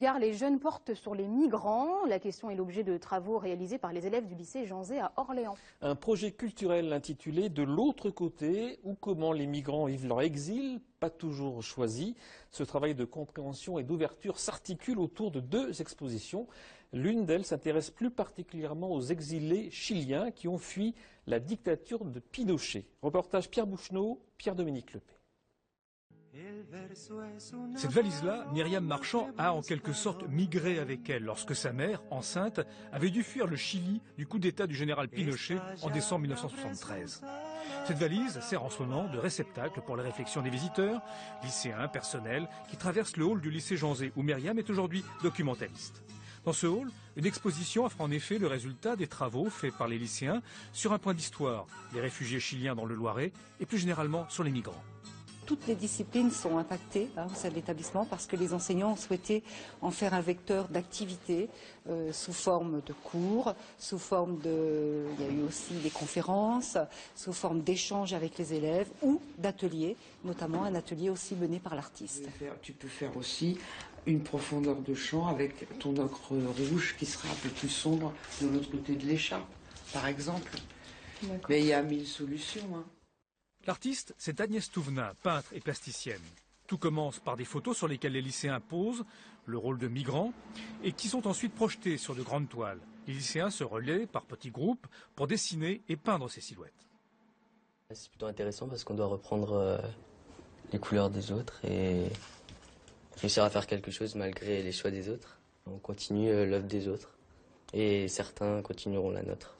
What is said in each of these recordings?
regard les jeunes portent sur les migrants. La question est l'objet de travaux réalisés par les élèves du lycée Jean Zay à Orléans. Un projet culturel intitulé « De l'autre côté » ou comment les migrants vivent leur exil, pas toujours choisi. Ce travail de compréhension et d'ouverture s'articule autour de 2 expositions. L'une d'elles s'intéresse plus particulièrement aux exilés chiliens qui ont fui la dictature de Pinochet. Reportage Pierre Boucheneau, Pierre-Dominique Lepé. Cette valise-là, Myriam Marchand a en quelque sorte migré avec elle lorsque sa mère, enceinte, avait dû fuir le Chili du coup d'État du général Pinochet en décembre 1973. Cette valise sert en ce moment de réceptacle pour les réflexions des visiteurs, lycéens, personnels, qui traversent le hall du lycée Jean Zay, où Myriam est aujourd'hui documentaliste. Dans ce hall, une exposition offre en effet le résultat des travaux faits par les lycéens sur un point d'histoire, les réfugiés chiliens dans le Loiret et plus généralement sur les migrants. Toutes les disciplines sont impactées au sein de l'établissement parce que les enseignants ont souhaité en faire un vecteur d'activité sous forme de cours, sous forme de... Il y a eu aussi des conférences, sous forme d'échanges avec les élèves ou d'ateliers, notamment un atelier aussi mené par l'artiste. Tu peux faire aussi une profondeur de champ avec ton ocre rouge qui sera un peu plus sombre de l'autre côté de l'écharpe, par exemple. Mais il y a 1000 solutions. L'artiste, c'est Agnès Touvenin, peintre et plasticienne. Tout commence par des photos sur lesquelles les lycéens posent le rôle de migrants et qui sont ensuite projetées sur de grandes toiles. Les lycéens se relaient par petits groupes pour dessiner et peindre ces silhouettes. C'est plutôt intéressant parce qu'on doit reprendre les couleurs des autres et réussir à faire quelque chose malgré les choix des autres. On continue l'œuvre des autres et certains continueront la nôtre.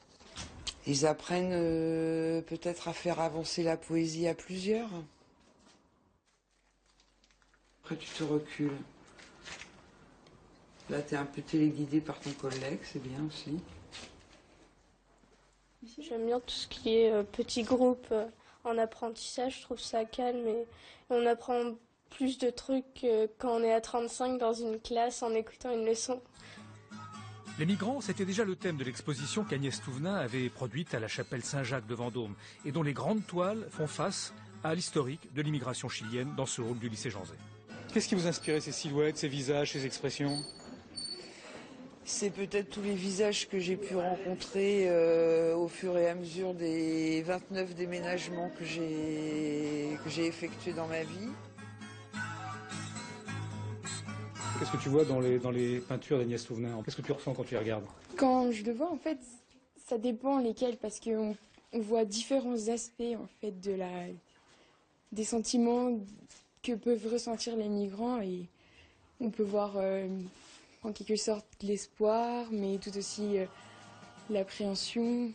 Ils apprennent peut-être à faire avancer la poésie à plusieurs. Après, tu te recules. Là, tu es un peu téléguidé par ton collègue, c'est bien aussi. J'aime bien tout ce qui est petit groupe en apprentissage, je trouve ça calme et on apprend plus de trucs quand on est à 35 dans une classe en écoutant une leçon. Les migrants, c'était déjà le thème de l'exposition qu'Agnès Touvenin avait produite à la chapelle Saint-Jacques de Vendôme et dont les grandes toiles font face à l'historique de l'immigration chilienne dans ce hall du lycée Jean Zay. Qu'est-ce qui vous inspirait, ces silhouettes, ces visages, ces expressions? C'est peut-être tous les visages que j'ai pu rencontrer au fur et à mesure des 29 déménagements que j'ai effectués dans ma vie. Qu'est-ce que tu vois dans les peintures d'Agnès Touvenin? Qu'est-ce que tu ressens quand tu les regardes? Quand je le vois, en fait, ça dépend lesquels, parce qu'on voit différents aspects en fait, des sentiments que peuvent ressentir les migrants. Et on peut voir en quelque sorte l'espoir, mais tout aussi l'appréhension.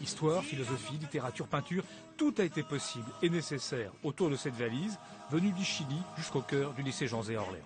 Histoire, philosophie, littérature, peinture, tout a été possible et nécessaire autour de cette valise venue du Chili jusqu'au cœur du lycée Jean Zay à Orléans.